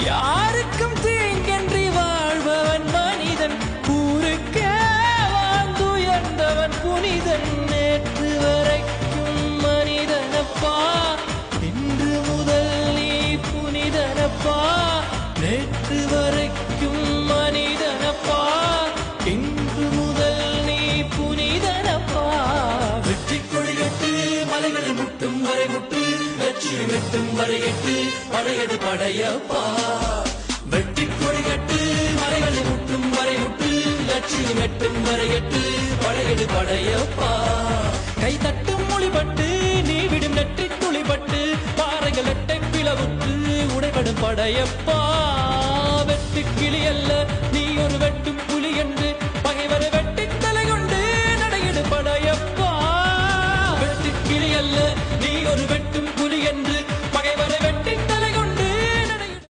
யாருக்கும் தீங்கன்றி வாழ்பவன் மனிதன், ஊருக்கே வாழ்ந்துயர்ந்தவன் புனிதன். நேற்று வரைக்கும் மனிதனப்பா, இன்று முதல் நீ புனிதனப்பா. நேற்று வரைக்கும் மனிதனப்பா, இன்று முதல் நீ புனிதனப்பா. வெற்றி கொடிகட்டு மலைகளை முட்டும் வரை முட்டு, லட்சுமி வெட்டும் வரை எட்டு, படையெடு படையப்பா. வெற்றி கொடிகட்டு மலைகளை முட்டும் வரை முட்டு, லட்சுமி வெட்டும் வரை எட்டு, படையெடு படையப்பா. கை தட்டும் மொழிபட்டு நீ விடும் நெற்றி துளிபட்டு, பாறைகள் எட்டை பிளவுற்று உடைபடும் படையப்பா. வெட்டு கிளி அல்ல நீ ஒரு வெட்டும் புலி என்று, பகைவரை வெட்டி தலை கொண்டு நடையிடு படையப்பா. வெட்டு கிளி அல்ல நீ ஒரு வெட்டும் புலி என்று,